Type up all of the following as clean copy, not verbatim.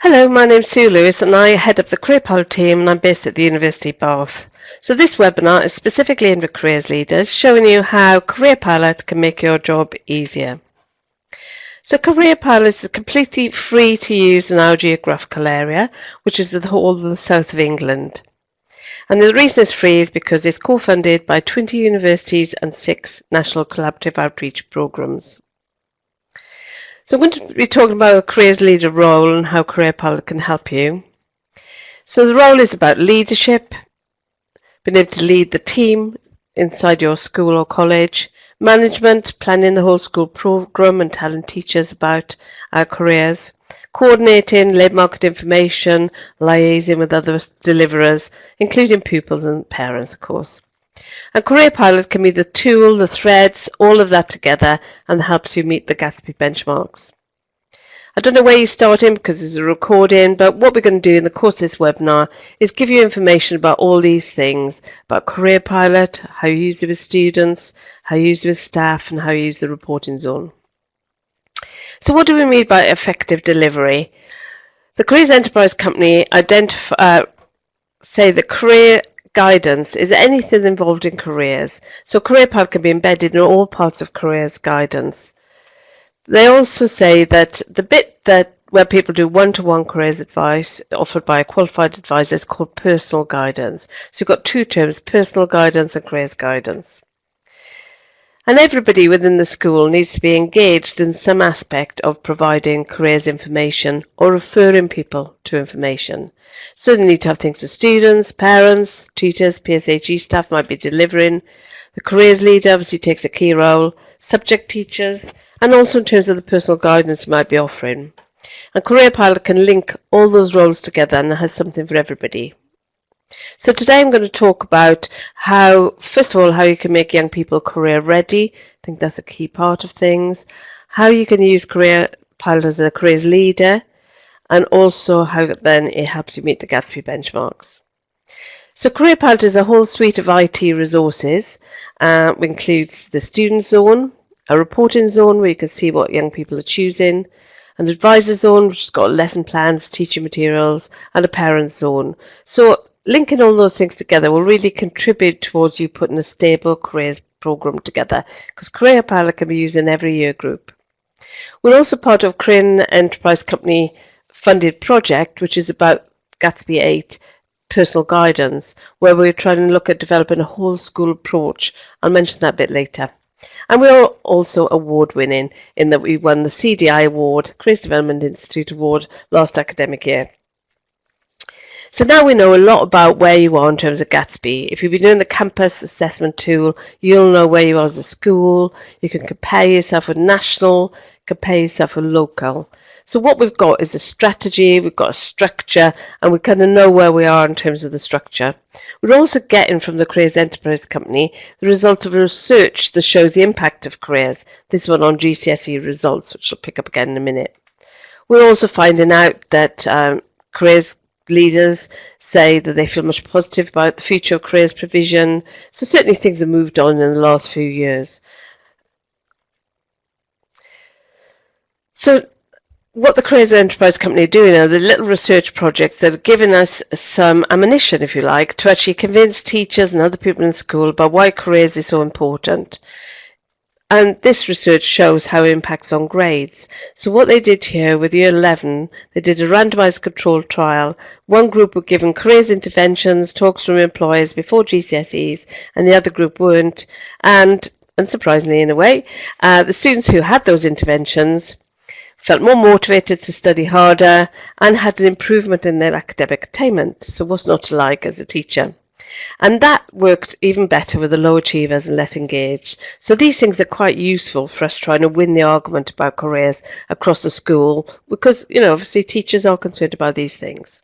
Hello, my name's Sue Lewis and I head up the Careerpilot team and I'm based at the University of Bath. So this webinar is specifically aimed at careers leaders, showing you how Careerpilot can make your job easier. So Careerpilot is completely free to use in our geographical area, which is the whole of the south of England. And the reason it's free is because it's co-funded by 20 universities and 6 national collaborative outreach programs. So I'm going to be talking about a careers leader role and how Careerpilot can help you. So the role is about leadership, being able to lead the team inside your school or college, management, planning the whole school program and telling teachers about our careers, coordinating labour market information, liaising with other deliverers, including pupils and parents, of course. And Careerpilot can be the tool, the threads, all of that together and helps you meet the Gatsby benchmarks. I don't know where you're starting because there's a recording, but what we're going to do in the course of this webinar is give you information about all these things, about Careerpilot, how you use it with students, how you use it with staff, and how you use the reporting zone. So what do we mean by effective delivery? The Careers Enterprise Company say that career guidance is anything involved in careers. So Careerpilot can be embedded in all parts of careers guidance. They also say that the bit where people do one-to-one careers advice offered by a qualified advisor is called personal guidance. So you've got two terms, personal guidance and careers guidance. And everybody within the school needs to be engaged in some aspect of providing careers information or referring people to information. So they need to have things for students, parents, tutors, PSHE staff might be delivering. The careers leader obviously takes a key role, subject teachers, and also in terms of the personal guidance you might be offering. And Careerpilot can link all those roles together and has something for everybody. So today I'm going to talk about how, first of all, how you can make young people career ready. I think that's a key part of things. How you can use Careerpilot as a careers leader, and also how then it helps you meet the Gatsby benchmarks. So Careerpilot is a whole suite of IT resources, which includes the student zone, a reporting zone where you can see what young people are choosing, an advisor zone which has got lesson plans, teaching materials, and a parent zone. So linking all those things together will really contribute towards you putting a stable careers program together, because Careerpilot can be used in every year group. We're also part of Career Enterprise Company funded project, which is about Gatsby 8 personal guidance, where we're trying to look at developing a whole school approach. I'll mention that a bit later. And we're also award winning in that we won the CDI Award, Careers Development Institute Award, last academic year. So now we know a lot about where you are in terms of Gatsby. If you've been doing the campus assessment tool, you'll know where you are as a school. You can compare yourself with national, compare yourself with local. So what we've got is a strategy, we've got a structure, and we kind of know where we are in terms of the structure. We're also getting from the Careers Enterprise Company the result of research that shows the impact of careers. This one on GCSE results, which I'll pick up again in a minute. We're also finding out that careers leaders say that they feel much positive about the future of careers provision. So certainly things have moved on in the last few years. So what the Careers Enterprise Company are doing are the little research projects that are giving us some ammunition, if you like, to actually convince teachers and other people in school about why careers is so important. And this research shows how it impacts on grades. So what they did here with Year 11, they did a randomised controlled trial. One group were given careers interventions, talks from employers before GCSEs, and the other group weren't. And unsurprisingly in a way, the students who had those interventions felt more motivated to study harder and had an improvement in their academic attainment. So what's not to like as a teacher? And that worked even better with the low achievers and less engaged. So these things are quite useful for us trying to win the argument about careers across the school, because, you know, obviously teachers are concerned about these things.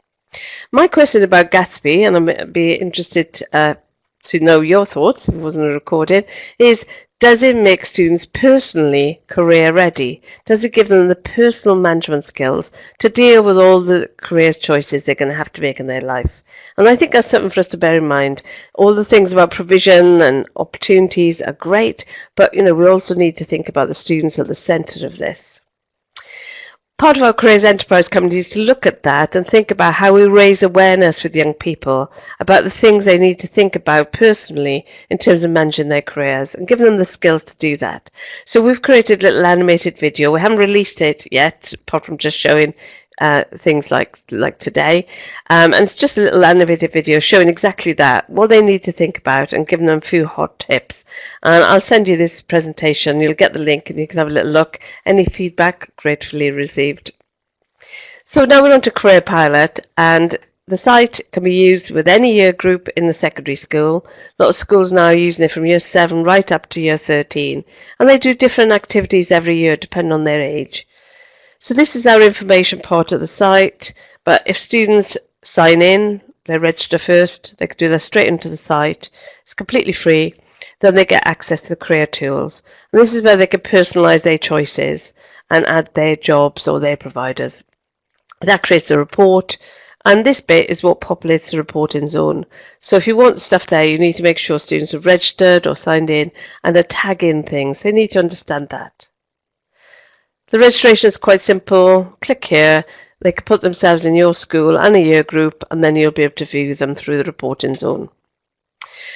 My question about Gatsby, and I'd be interested to know your thoughts if it wasn't recorded, is does it make students personally career ready? Does it give them the personal management skills to deal with all the career choices they're going to have to make in their life? And I think that's something for us to bear in mind. All the things about provision and opportunities are great, but we also need to think about the students at the centre of this. Part of our careers enterprise company is to look at that and think about how we raise awareness with young people about the things they need to think about personally in terms of managing their careers and giving them the skills to do that. So we've created a little animated video. We haven't released it yet, apart from just showing things like today, and it's just a little animated video showing exactly that, what they need to think about, and giving them a few hot tips. And I'll send you this presentation. You'll get the link and you can have a little look. Any feedback gratefully received. So now we're on to Careerpilot, and the site can be used with any year group in the secondary school. A lot of schools now are using it from year 7 right up to year 13, and they do different activities every year depending on their age. So this is our information part of the site, but if students sign in, they register first, they can do that straight into the site. It's completely free. Then they get access to the career tools. And this is where they can personalise their choices and add their jobs or their providers. That creates a report, and this bit is what populates the reporting zone. So if you want stuff there, you need to make sure students have registered or signed in and are tagging things. They need to understand that. The registration is quite simple. Click here. They can put themselves in your school and a year group, and then you'll be able to view them through the reporting zone.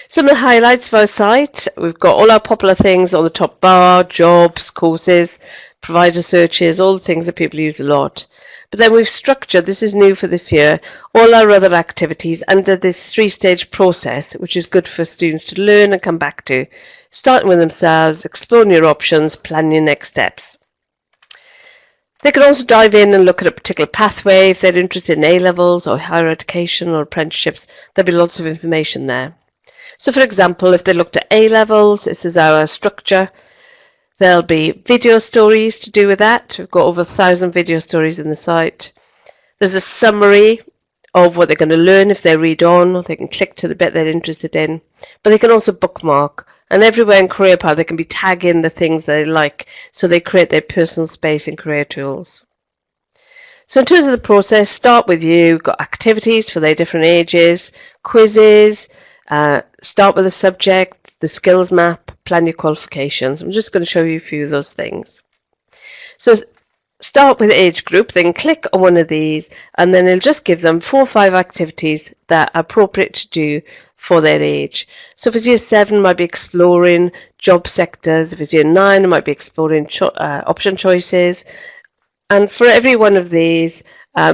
Some of the highlights of our site: we've got all our popular things on the top bar, jobs, courses, provider searches, all the things that people use a lot. But then we've structured, this is new for this year, all our other activities under this 3-stage process, which is good for students to learn and come back to, starting with themselves, exploring your options, planning your next steps. They can also dive in and look at a particular pathway. If they're interested in A-levels or higher education or apprenticeships, there'll be lots of information there. So for example, if they looked at A-levels, this is our structure. There'll be video stories to do with that. We've got over 1,000 video stories in the site. There's a summary of what they're going to learn if they read on, or they can click to the bit they're interested in. But they can also bookmark. And everywhere in Careerpilot, they can be tagging the things they like, so they create their personal space in career tools. So in terms of the process, start with you, got activities for their different ages, quizzes, start with a subject, the skills map, plan your qualifications. I'm just going to show you a few of those things. So start with age group, then click on one of these, and then it'll just give them 4 or 5 activities that are appropriate to do for their age. So if it's year 7, it might be exploring job sectors. If it's year 9, it might be exploring option choices. And for every one of these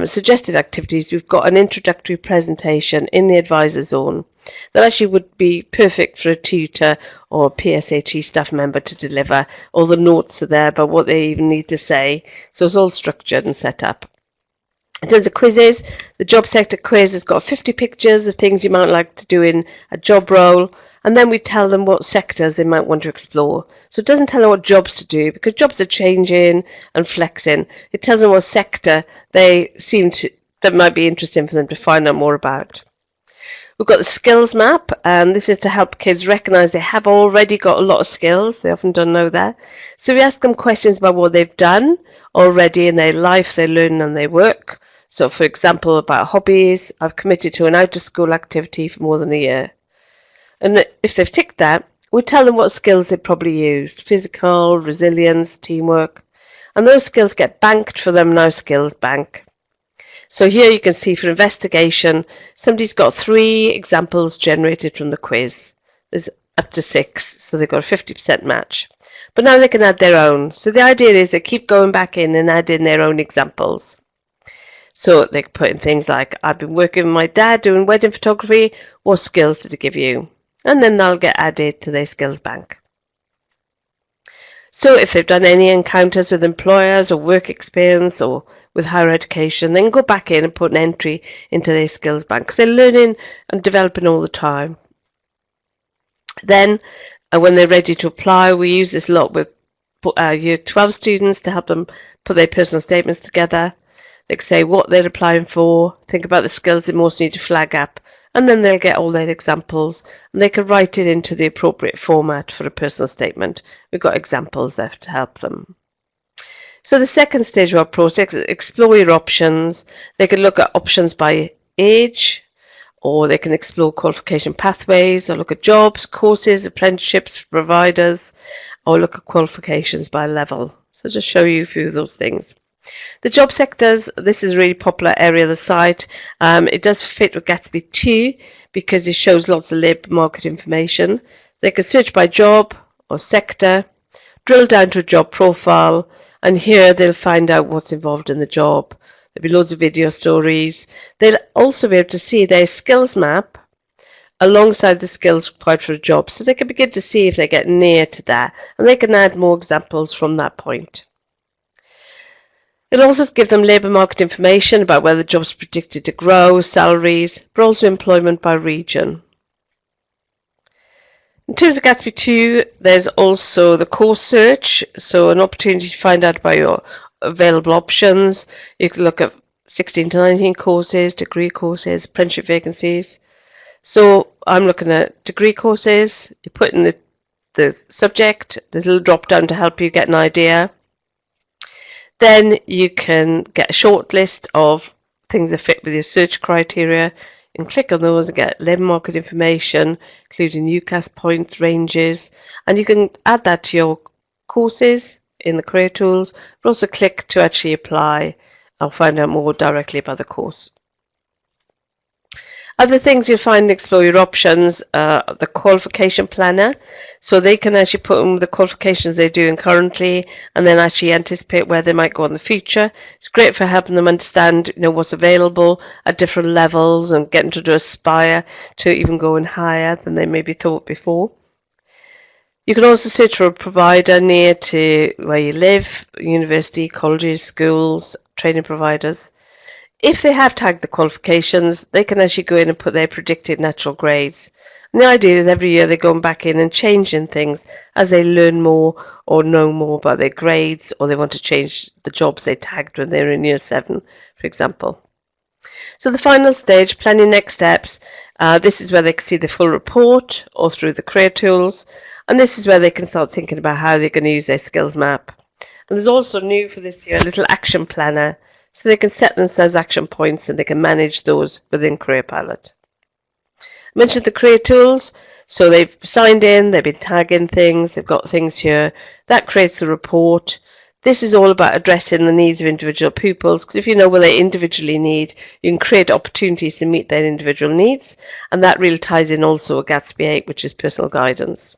suggested activities, we've got an introductory presentation in the advisor zone that actually would be perfect for a tutor or a PSHE staff member to deliver. All the notes are there about what they even need to say. So it's all structured and set up. In terms of quizzes, the job sector quiz has got 50 pictures of things you might like to do in a job role, and then we tell them what sectors they might want to explore. So it doesn't tell them what jobs to do, because jobs are changing and flexing. It tells them what sector that might be interesting for them to find out more about. We've got the skills map, and this is to help kids recognise they have already got a lot of skills. They often don't know that. So we ask them questions about what they've done already in their life, their learning and their work. So for example, about hobbies, I've committed to an out-of-school activity for more than a year. And if they've ticked that, we tell them what skills they've probably used: physical, resilience, teamwork. And those skills get banked for them now, Skills Bank. So here you can see for investigation, somebody's got 3 examples generated from the quiz. There's up to 6, so they've got a 50% match. But now they can add their own. So the idea is they keep going back in and add in their own examples. So they can put in things like, I've been working with my dad doing wedding photography. What skills did he give you? And then they'll get added to their skills bank. So if they've done any encounters with employers or work experience or with higher education, they can go back in and put an entry into their skills bank, because they're learning and developing all the time. Then when they're ready to apply, we use this a lot with year 12 students to help them put their personal statements together. They can say what they're applying for, think about the skills they most need to flag up, and then they'll get all their examples, and they can write it into the appropriate format for a personal statement. We've got examples there to help them. So the second stage of our process, explore your options. They can look at options by age, or they can explore qualification pathways, or look at jobs, courses, apprenticeships, providers, or look at qualifications by level. So just show you a few of those things. The job sectors, this is a really popular area of the site. It does fit with Gatsby too because it shows lots of labour market information. They can search by job or sector, drill down to a job profile, and here they'll find out what's involved in the job. There'll be loads of video stories. They'll also be able to see their skills map alongside the skills required for a job, so they can begin to see if they get near to that, and they can add more examples from that point. It'll also give them labour market information about where the job's predicted to grow, salaries, but also employment by region. In terms of Gatsby 2, there's also the course search, so an opportunity to find out about your available options. You can look at 16 to 19 courses, degree courses, apprenticeship vacancies. So I'm looking at degree courses. You put in the subject, there's a little drop down to help you get an idea. Then you can get a short list of things that fit with your search criteria. You can click on those and get labour market information, including UCAS point ranges, and you can add that to your courses in the career tools, but also click to actually apply or find out more directly about the course. Other things you'll find and explore your options, the qualification planner, so they can actually put in the qualifications they're doing currently and then actually anticipate where they might go in the future. It's great for helping them understand what's available at different levels and getting to aspire to even going higher than they maybe thought before. You can also search for a provider near to where you live, university, colleges, schools, training providers. If they have tagged the qualifications, they can actually go in and put their predicted natural grades. And the idea is every year they're going back in and changing things as they learn more or know more about their grades, or they want to change the jobs they tagged when they were in year 7, for example. So the final stage, planning next steps, this is where they can see the full report or through the career tools. And this is where they can start thinking about how they're going to use their skills map. And there's also new for this year a little action planner, so they can set themselves action points and they can manage those within Careerpilot. I mentioned the career tools, so they've signed in, they've been tagging things, they've got things here. That creates a report. This is all about addressing the needs of individual pupils, because if you know what they individually need, you can create opportunities to meet their individual needs, and that really ties in also with Gatsby 8, which is personal guidance.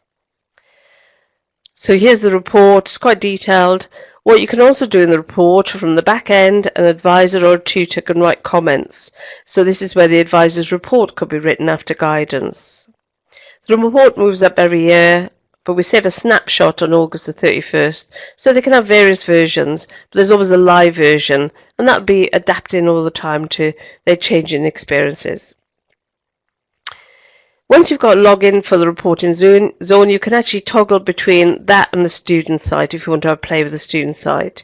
So here's the report, it's quite detailed. What you can also do in the report, from the back end, an advisor or a tutor can write comments. So this is where the advisor's report could be written after guidance. The report moves up every year, but we save a snapshot on August the 31st, so they can have various versions, but there's always a live version, and that'll be adapting all the time to their changing experiences. Once you've got login for the reporting zone, you can actually toggle between that and the student site if you want to have a play with the student site.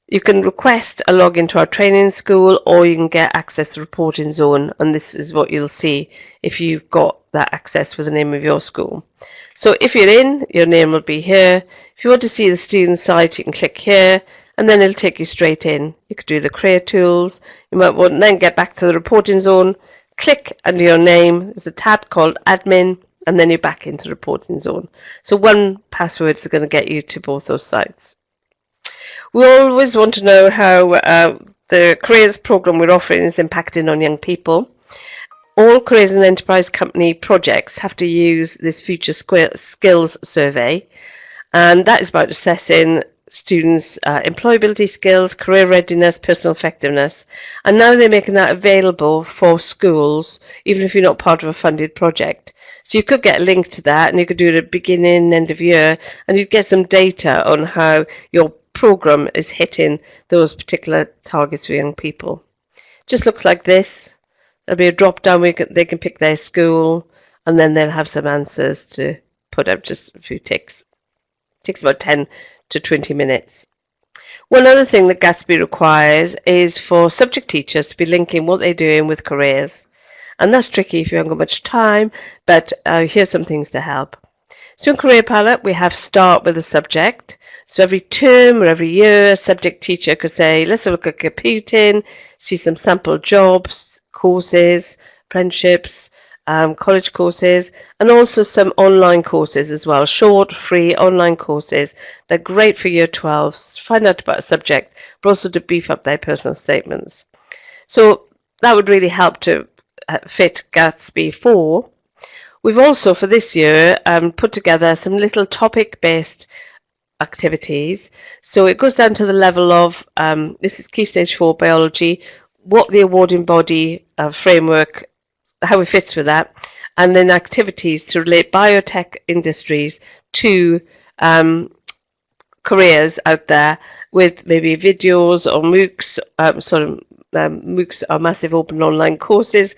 You can request a login to our training school, or you can get access to the reporting zone, and this is what you'll see if you've got that access with the name of your school. So if you're in, your name will be here. If you want to see the student site, you can click here, and then it'll take you straight in. You could do the career tools. You might want to then get back to the reporting zone. Click under your name, there's a tab called admin, and then you're back into the reporting zone. So one password is going to get you to both those sites. We always want to know how the careers program we're offering is impacting on young people. All careers and enterprise company projects have to use this future skills survey, and that is about assessing students' employability skills, career readiness, personal effectiveness, and now they're making that available for schools, even if you're not part of a funded project. So you could get a link to that, and you could do it at beginning, end of year, and you'd get some data on how your program is hitting those particular targets for young people. It just looks like this. There'll be a drop down where they can pick their school, and then they'll have some answers to put up, just a few ticks. It takes about 10 to 20 minutes. One other thing that Gatsby requires is for subject teachers to be linking what they're doing with careers. And that's tricky if you haven't got much time, but here's some things to help. So in Careerpilot, we have start with a subject. So every term or every year, a subject teacher could say, let's look at computing, see some sample jobs, courses, apprenticeships, college courses, and also some online courses as well, short, free online courses. They're great for year 12s to find out about a subject, but also to beef up their personal statements. So that would really help to fit Gatsby 4. We've also, for this year, put together some little topic-based activities. So it goes down to the level of, this is Key Stage 4 biology, what the awarding body framework, how it fits with that, and then activities to relate biotech industries to careers out there with maybe videos or MOOCs, MOOCs are massive open online courses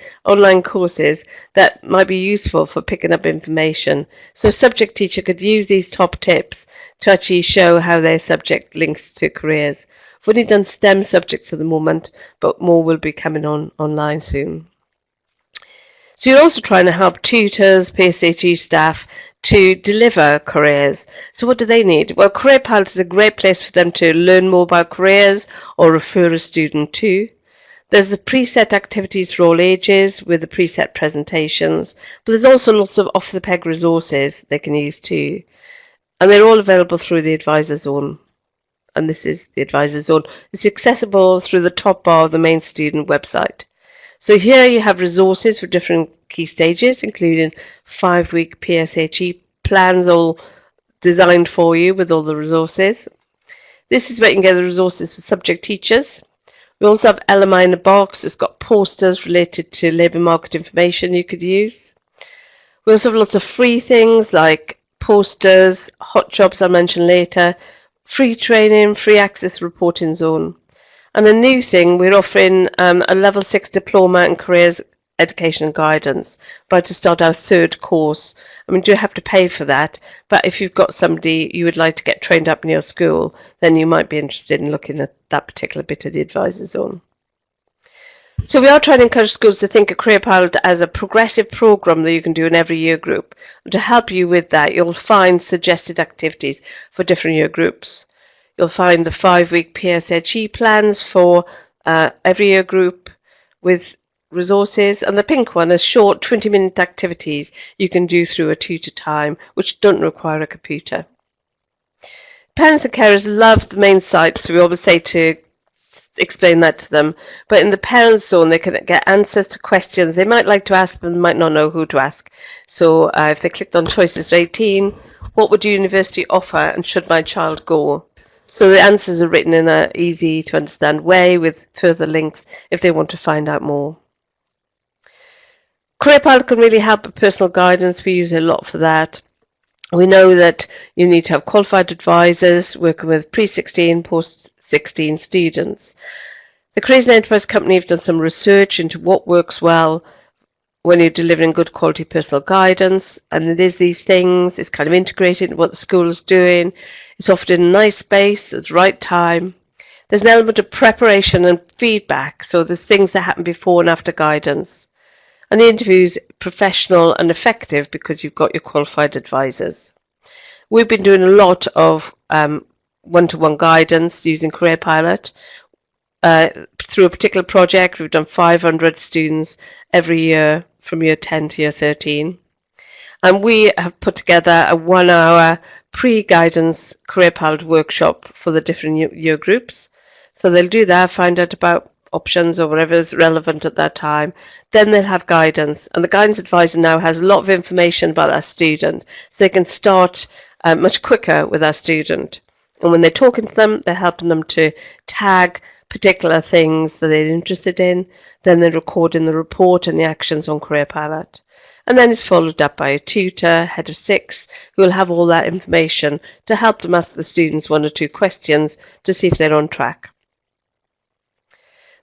that might be useful for picking up information. So a subject teacher could use these top tips to actually show how their subject links to careers. We've only done STEM subjects at the moment, but more will be coming online soon. So you're also trying to help tutors, PSHE staff to deliver careers. So what do they need? Well, Careerpilot is a great place for them to learn more about careers or refer a student to. There's the preset activities for all ages with the preset presentations, but there's also lots of off-the-peg resources they can use too. And they're all available through the Advisor Zone. And this is the Advisor Zone. It's accessible through the top bar of the main student website. So here you have resources for different key stages, including 5-week PSHE plans all designed for you with all the resources. This is where you can get the resources for subject teachers. We also have LMI in a box. It's got posters related to labour market information you could use. We also have lots of free things like posters, hot jobs I'll mention later, free training, free access reporting zone. And a new thing, we're offering a level 6 diploma in careers education and guidance, about to start our 3rd course. I mean, do you have to pay for that? But if you've got somebody you would like to get trained up in your school, then you might be interested in looking at that particular bit of the Advisor Zone. So we are trying to encourage schools to think of Careerpilot as a progressive program that you can do in every year group. And to help you with that, you'll find suggested activities for different year groups. You'll find the 5-week PSHE plans for every year group with resources, and the pink one is short 20-minute activities you can do through a tutor time, which don't require a computer. Parents and carers love the main site, so we always say to explain that to them. But in the Parents Zone, they can get answers to questions they might like to ask, but might not know who to ask. So if they clicked on Choices for 18, what would university offer and should my child go? So the answers are written in an easy to understand way with further links if they want to find out more. Careerpilot can really help with personal guidance. We use it a lot for that. We know that you need to have qualified advisors working with pre-16, post-16 students. The Careers and Enterprise Company have done some research into what works well when you're delivering good quality personal guidance, and it is these things. It's kind of integrated in what the school is doing. It's often in a nice space at the right time. There's an element of preparation and feedback, so the things that happen before and after guidance. And the interview is professional and effective because you've got your qualified advisors. We've been doing a lot of one-to-one guidance using Careerpilot. Through a particular project, we've done 500 students every year from year 10 to year 13. And we have put together a 1-hour pre-guidance Careerpilot workshop for the different year groups. So they'll do that, find out about options or whatever is relevant at that time. Then they'll have guidance. And the guidance advisor now has a lot of information about our student, so they can start much quicker with our student. And when they're talking to them, they're helping them to tag particular things that they're interested in. Then they're recording the report and the actions on Careerpilot. And then it's followed up by a tutor, head of 6, who will have all that information to help them ask the students 1 or 2 questions to see if they're on track.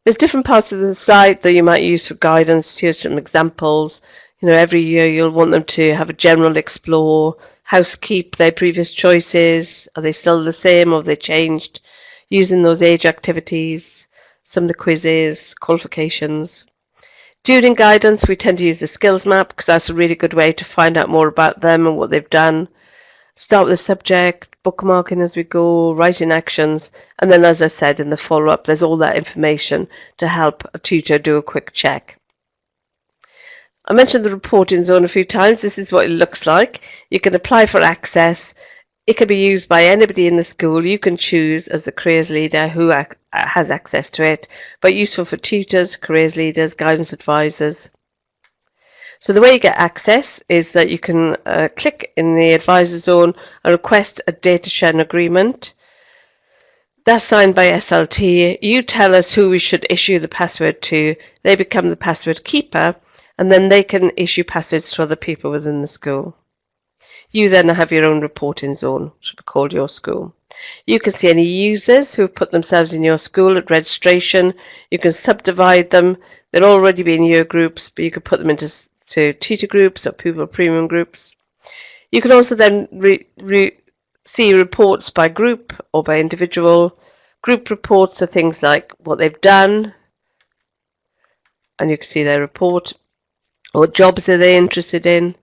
There's different parts of the site that you might use for guidance. Here's some examples. Every year you'll want them to have a general explore, housekeep their previous choices. Are they still the same or have they changed? Using those age activities, some of the quizzes, qualifications. During guidance, we tend to use the skills map because that's a really good way to find out more about them and what they've done. Start with the subject, bookmarking as we go, writing actions, and then, as I said, in the follow-up, there's all that information to help a tutor do a quick check. I mentioned the reporting zone a few times. This is what it looks like. You can apply for access. It can be used by anybody in the school. You can choose as the careers leader who has access to it, but useful for tutors, careers leaders, guidance advisors. So the way you get access is that you can click in the advisor zone and request a data sharing agreement. That's signed by SLT. You tell us who we should issue the password to. They become the password keeper, and then they can issue passwords to other people within the school. You then have your own reporting zone, which will be called your school. You can see any users who have put themselves in your school at registration. You can subdivide them. They'll already be in year groups, but you can put them into tutor groups or pupil premium groups. You can also then see reports by group or by individual. Group reports are things like what they've done, and you can see their report, or jobs are they interested in.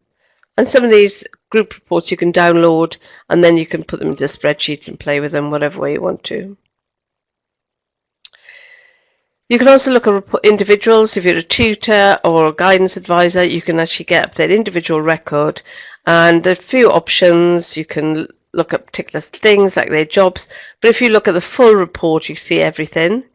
And some of these group reports you can download, and then you can put them into spreadsheets and play with them whatever way you want to. You can also look at individuals. If you're a tutor or a guidance advisor, you can actually get up their individual record, and there are a few options. You can look at particular things like their jobs, but if you look at the full report, you see everything.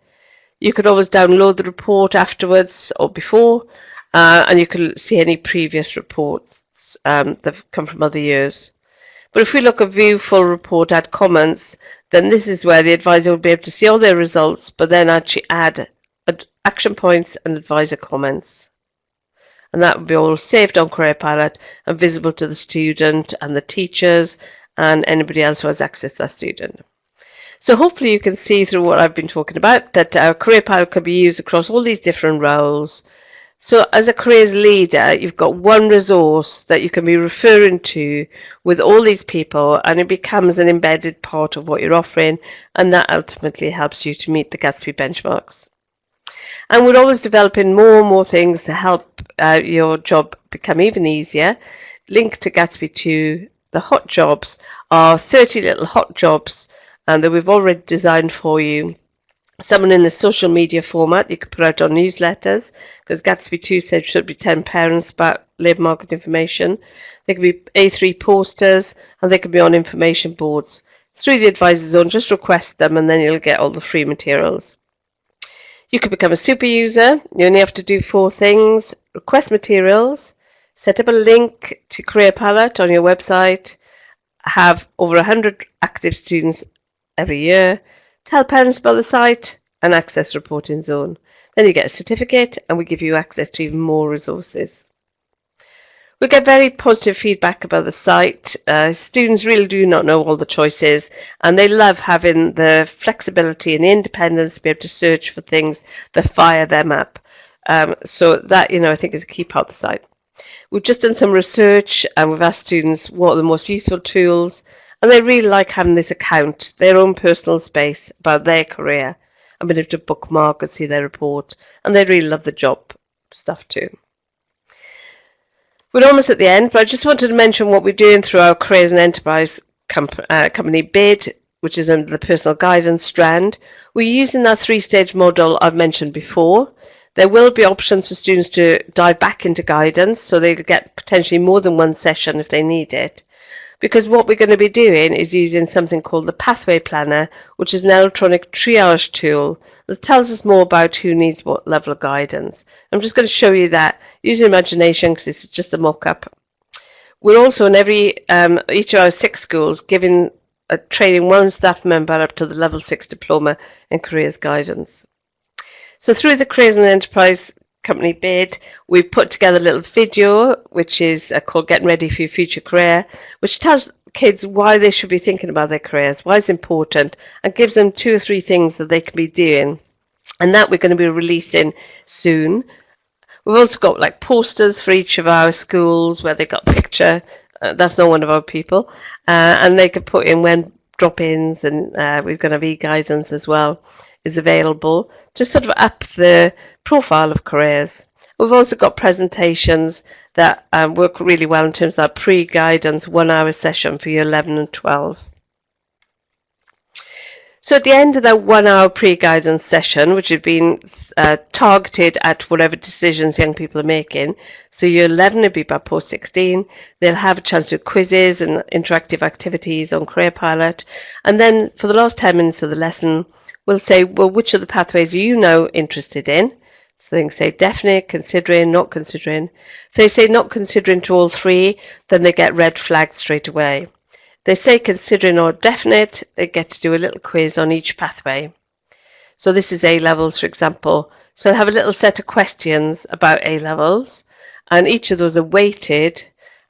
You can always download the report afterwards or before, and you can see any previous reports that have come from other years. But if we look at view full report, add comments, then this is where the advisor will be able to see all their results, but then actually add action points and advisor comments. And that will be all saved on Careerpilot and visible to the student and the teachers and anybody else who has access to that student. So hopefully you can see through what I've been talking about that our Careerpilot can be used across all these different roles. So as a careers leader, you've got one resource that you can be referring to with all these people, and it becomes an embedded part of what you're offering, and that ultimately helps you to meet the Gatsby benchmarks. And we're always developing more and more things to help your job become even easier. Link to Gatsby 2, the hot jobs are 30 little hot jobs and that we've already designed for you. Some in the social media format you can put out on newsletters, because Gatsby 2 said should be 10 parents about labour market information. They can be A3 posters, and they can be on information boards. Through the advisor zone, just request them and then you'll get all the free materials. You can become a super user. You only have to do 4 things: request materials, set up a link to Careerpilot on your website, have over 100 active students every year, tell parents about the site, and access reporting zone. Then you get a certificate and we give you access to even more resources. We get very positive feedback about the site. Students really do not know all the choices, and they love having the flexibility and the independence to be able to search for things that fire them up. So that, I think is a key part of the site. We've just done some research and we've asked students what are the most useful tools, and they really like having this account, their own personal space about their career, and being able to bookmark and see their report, and they really love the job stuff too. We're almost at the end, but I just wanted to mention what we're doing through our Careers and Enterprise company bid, which is under the personal guidance strand. We're using that 3-stage model I've mentioned before. There will be options for students to dive back into guidance, so they could get potentially more than one session if they need it. Because what we're going to be doing is using something called the Pathway Planner, which is an electronic triage tool that tells us more about who needs what level of guidance. I'm just going to show you that using imagination, because this is just a mock-up. We're also in each of our 6 schools giving training one staff member up to the level 6 diploma in careers guidance. So through the Careers and Enterprise company bid, we've put together a little video which is called Getting Ready for Your Future Career, which tells kids why they should be thinking about their careers, why it's important, and gives them 2 or 3 things that they can be doing. And that we're going to be releasing soon. We've also got like posters for each of our schools where they got a picture. That's not one of our people. And they can put in when drop-ins, and we're going to have e-guidance as well is available to sort of up the profile of careers. We've also got presentations that work really well in terms of that pre-guidance 1-hour session for year 11 and 12. So at the end of that 1 hour pre-guidance session, which had been targeted at whatever decisions young people are making, so year 11 will be about post 16, they'll have a chance to do quizzes and interactive activities on Careerpilot. And then for the last 10 minutes of the lesson, we'll say, well, which of the pathways are you now interested in? So they can say definite, considering, not considering. If they say not considering to all three, then they get red flagged straight away. They say considering or definite, they get to do a little quiz on each pathway. So this is A-levels, for example. So I have a little set of questions about A-levels, and each of those are weighted.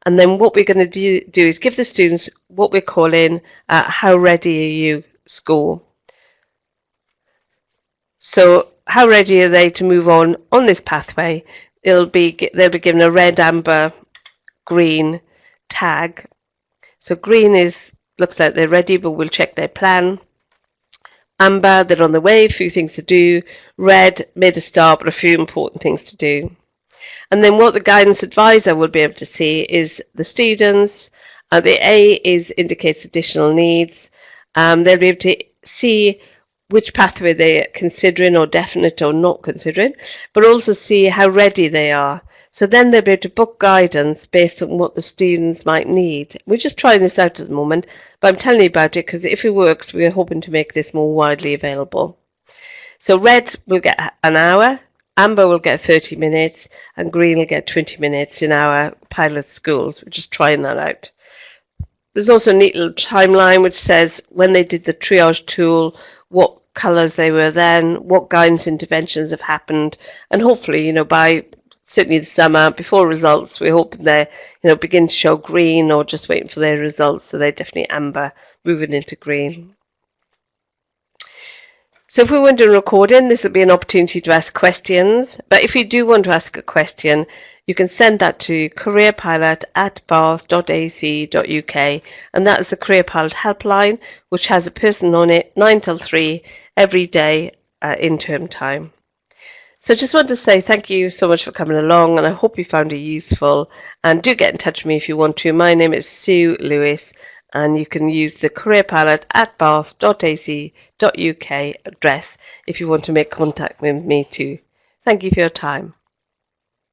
And then what we're going to do is give the students what we're calling how ready are you score. So how ready are they to move on this pathway? They'll be given a red, amber, green tag. So green looks like they're ready, but we'll check their plan. Amber, they're on the way, a few things to do. Red, made a start, but a few important things to do. And then what the guidance advisor will be able to see is the students. The A indicates additional needs. They'll be able to see which pathway they're considering or definite or not considering, but also see how ready they are. So then they'll be able to book guidance based on what the students might need. We're just trying this out at the moment, but I'm telling you about it because if it works, we're hoping to make this more widely available. So red will get an hour, amber will get 30 minutes, and green will get 20 minutes in our pilot schools. We're just trying that out. There's also a neat little timeline which says when they did the triage tool, what colours they were then, what guidance interventions have happened, and hopefully, by certainly the summer, before results, we're hoping they, begin to show green or just waiting for their results. So they're definitely amber, moving into green. So if we want to do a recording, this will be an opportunity to ask questions. But if you do want to ask a question, you can send that to careerpilot@bath.ac.uk, and that is the Careerpilot helpline, which has a person on it 9 till 3 every day in term time. So just want to say thank you so much for coming along, and I hope you found it useful. And do get in touch with me if you want to. My name is Sue Lewis, and you can use the careerpilot@bath.ac.uk address if you want to make contact with me too. Thank you for your time.